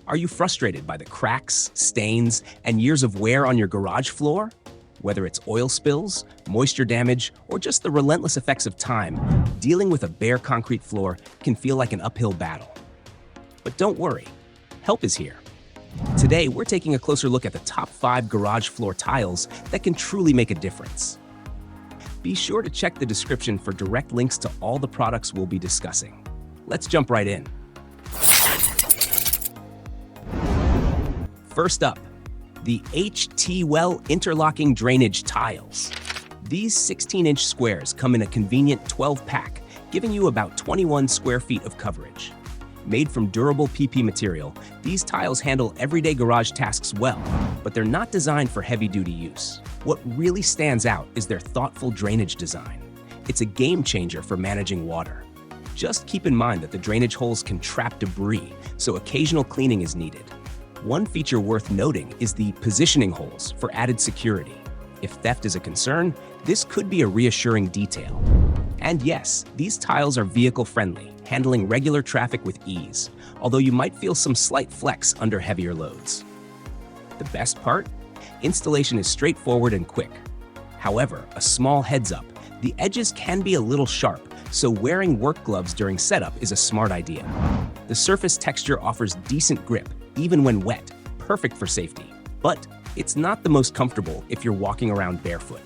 Are you frustrated by the cracks, stains, and years of wear on your garage floor? Whether it's oil spills, moisture damage, or just the relentless effects of time, dealing with a bare concrete floor can feel like an uphill battle. But don't worry, help is here. Today, we're taking a closer look at the top 5 garage floor tiles that can truly make a difference. Be sure to check the description for direct links to all the products we'll be discussing. Let's jump right in. First up, the HTWELL interlocking drainage tiles. These 16-inch squares come in a convenient 12-pack, giving you about 21 square feet of coverage. Made from durable PP material, these tiles handle everyday garage tasks well, but they're not designed for heavy-duty use. What really stands out is their thoughtful drainage design. It's a game changer for managing water. Just keep in mind that the drainage holes can trap debris, so occasional cleaning is needed. One feature worth noting is the positioning holes for added security. If theft is a concern, this could be a reassuring detail. And yes, these tiles are vehicle-friendly, handling regular traffic with ease, although you might feel some slight flex under heavier loads. The best part? Installation is straightforward and quick. However, a small heads up, the edges can be a little sharp, so wearing work gloves during setup is a smart idea. The surface texture offers decent grip, even when wet, perfect for safety. But it's not the most comfortable if you're walking around barefoot.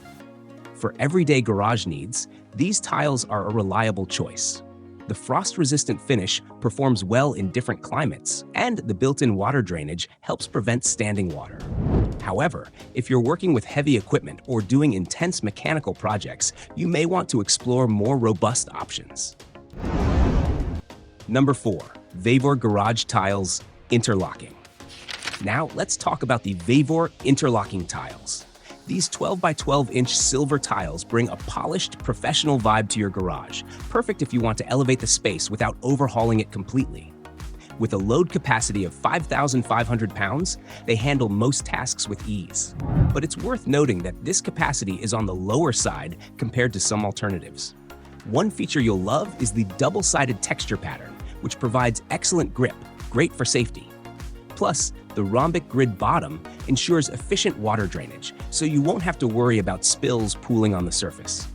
For everyday garage needs, these tiles are a reliable choice. The frost-resistant finish performs well in different climates, and the built-in water drainage helps prevent standing water. However, if you're working with heavy equipment or doing intense mechanical projects, you may want to explore more robust options. Number 4. VEVOR Garage Tiles Interlocking. Now let's talk about the VEVOR interlocking tiles. These 12 by 12-inch silver tiles bring a polished, professional vibe to your garage, perfect if you want to elevate the space without overhauling it completely. With a load capacity of 5,500 pounds, they handle most tasks with ease. But it's worth noting that this capacity is on the lower side compared to some alternatives. One feature you'll love is the double-sided texture pattern, which provides excellent grip, great for safety. Plus, the rhombic grid bottom ensures efficient water drainage, so you won't have to worry about spills pooling on the surface.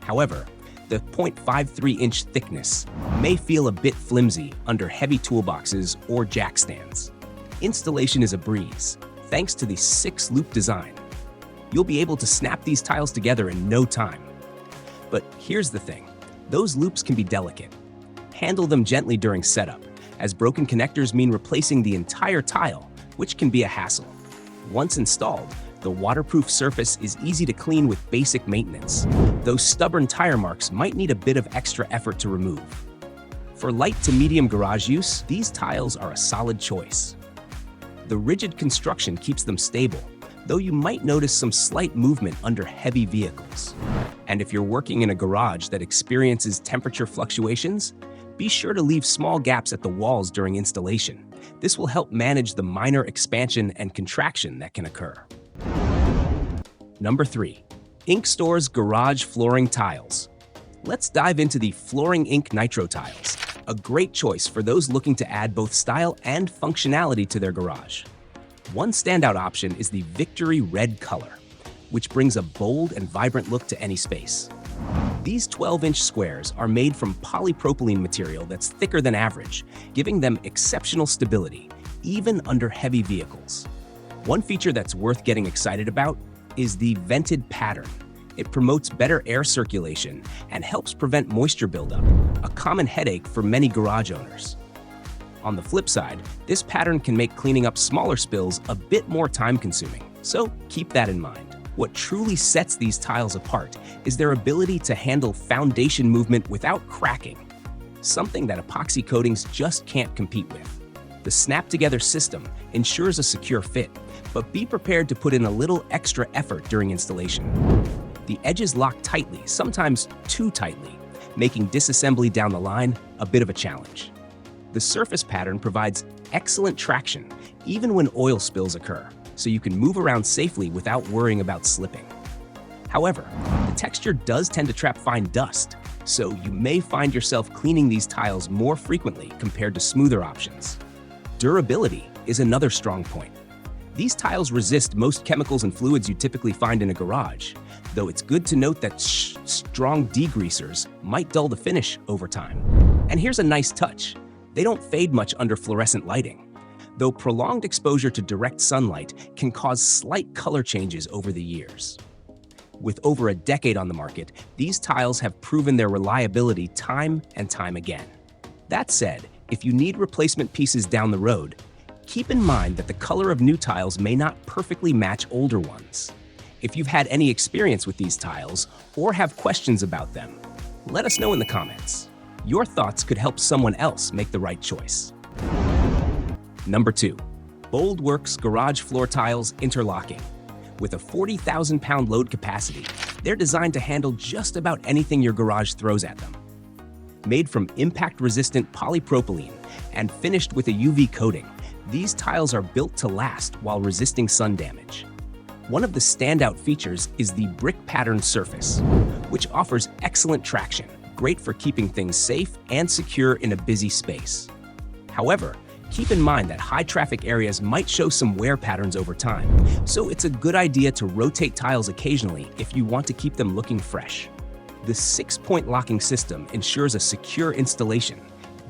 However, the 0.53-inch thickness may feel a bit flimsy under heavy toolboxes or jack stands. Installation is a breeze, thanks to the 6-loop design. You'll be able to snap these tiles together in no time. But here's the thing, those loops can be delicate. Handle them gently during setup, as broken connectors mean replacing the entire tile, which can be a hassle. Once installed, the waterproof surface is easy to clean with basic maintenance. Those stubborn tire marks might need a bit of extra effort to remove. For light to medium garage use, these tiles are a solid choice. The rigid construction keeps them stable, though you might notice some slight movement under heavy vehicles. And if you're working in a garage that experiences temperature fluctuations, be sure to leave small gaps at the walls during installation. This will help manage the minor expansion and contraction that can occur. Number 3. InkStore's Garage Flooring Tiles. Let's dive into the Flooring Ink Nitro tiles, a great choice for those looking to add both style and functionality to their garage. One standout option is the Victory Red color, which brings a bold and vibrant look to any space. These 12-inch squares are made from polypropylene material that's thicker than average, giving them exceptional stability, even under heavy vehicles. One feature that's worth getting excited about is the vented pattern. It promotes better air circulation and helps prevent moisture buildup, a common headache for many garage owners. On the flip side, this pattern can make cleaning up smaller spills a bit more time-consuming, so keep that in mind. What truly sets these tiles apart is their ability to handle foundation movement without cracking, something that epoxy coatings just can't compete with. The snap-together system ensures a secure fit, but be prepared to put in a little extra effort during installation. The edges lock tightly, sometimes too tightly, making disassembly down the line a bit of a challenge. The surface pattern provides excellent traction, even when oil spills occur, so you can move around safely without worrying about slipping. However, the texture does tend to trap fine dust, so you may find yourself cleaning these tiles more frequently compared to smoother options. Durability is another strong point. These tiles resist most chemicals and fluids you typically find in a garage, though it's good to note that strong degreasers might dull the finish over time. And here's a nice touch. They don't fade much under fluorescent lighting, though prolonged exposure to direct sunlight can cause slight color changes over the years. With over a decade on the market, these tiles have proven their reliability time and time again. That said, if you need replacement pieces down the road, keep in mind that the color of new tiles may not perfectly match older ones. If you've had any experience with these tiles or have questions about them, let us know in the comments. Your thoughts could help someone else make the right choice. Number 2. Boldworks Garage Floor Tiles Interlocking. With a 40,000-pound load capacity, they're designed to handle just about anything your garage throws at them. Made from impact-resistant polypropylene and finished with a UV coating, these tiles are built to last while resisting sun damage. One of the standout features is the brick pattern surface, which offers excellent traction, great for keeping things safe and secure in a busy space. However, keep in mind that high-traffic areas might show some wear patterns over time, so it's a good idea to rotate tiles occasionally if you want to keep them looking fresh. The 6-point locking system ensures a secure installation,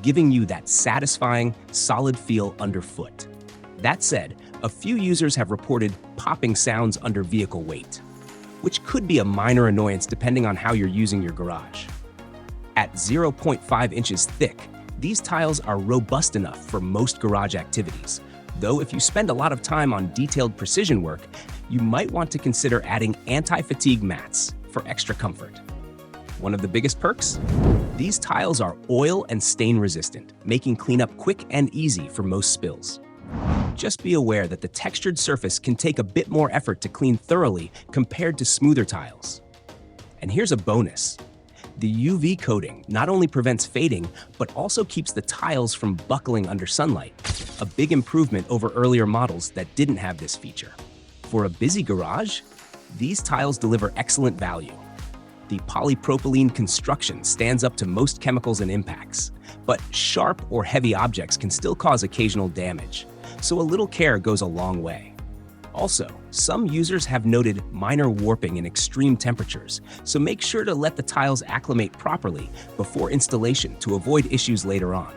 giving you that satisfying, solid feel underfoot. That said, a few users have reported popping sounds under vehicle weight, which could be a minor annoyance depending on how you're using your garage. At 0.5 inches thick, these tiles are robust enough for most garage activities, though if you spend a lot of time on detailed precision work, you might want to consider adding anti-fatigue mats for extra comfort. One of the biggest perks? These tiles are oil and stain resistant, making cleanup quick and easy for most spills. Just be aware that the textured surface can take a bit more effort to clean thoroughly compared to smoother tiles. And here's a bonus. The UV coating not only prevents fading, but also keeps the tiles from buckling under sunlight, a big improvement over earlier models that didn't have this feature. For a busy garage, these tiles deliver excellent value. The polypropylene construction stands up to most chemicals and impacts, but sharp or heavy objects can still cause occasional damage, so a little care goes a long way. Also, some users have noted minor warping in extreme temperatures, so make sure to let the tiles acclimate properly before installation to avoid issues later on.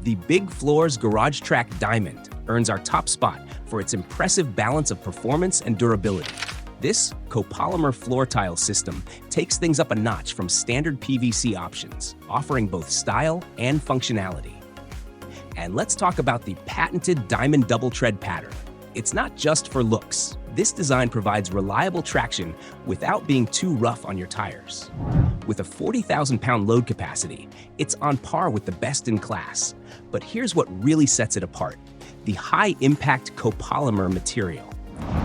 The Big Floors GarageTrac Diamond earns our top spot for its impressive balance of performance and durability. This copolymer floor tile system takes things up a notch from standard PVC options, offering both style and functionality. And let's talk about the patented diamond double tread pattern. It's not just for looks. This design provides reliable traction without being too rough on your tires. With a 40,000-pound load capacity, it's on par with the best in class. But here's what really sets it apart: the high-impact copolymer material.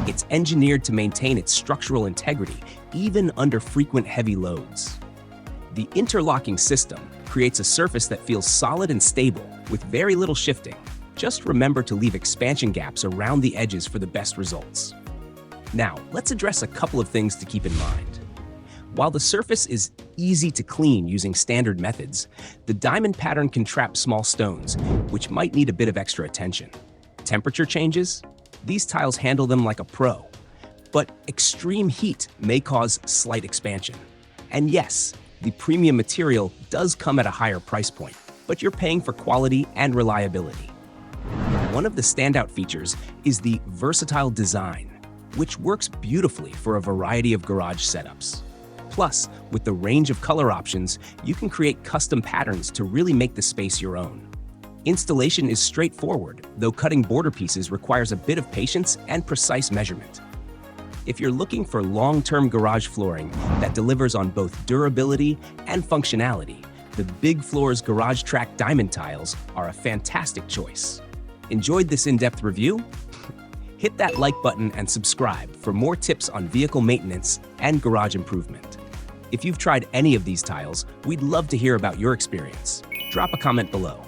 It's engineered to maintain its structural integrity even under frequent heavy loads. The interlocking system creates a surface that feels solid and stable with very little shifting. Just remember to leave expansion gaps around the edges for the best results. Now, let's address a couple of things to keep in mind. While the surface is easy to clean using standard methods, the diamond pattern can trap small stones, which might need a bit of extra attention. Temperature changes? These tiles handle them like a pro, but extreme heat may cause slight expansion. And yes, the premium material does come at a higher price point, but you're paying for quality and reliability. One of the standout features is the versatile design, which works beautifully for a variety of garage setups. Plus, with the range of color options, you can create custom patterns to really make the space your own. Installation is straightforward, though cutting border pieces requires a bit of patience and precise measurement. If you're looking for long-term garage flooring that delivers on both durability and functionality, the Big Floors GarageTrac Diamond tiles are a fantastic choice. Enjoyed this in-depth review? Hit that like button and subscribe for more tips on vehicle maintenance and garage improvement. If you've tried any of these tiles, we'd love to hear about your experience. Drop a comment below.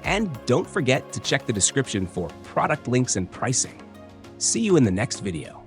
And don't forget to check the description for product links and pricing. See you in the next video.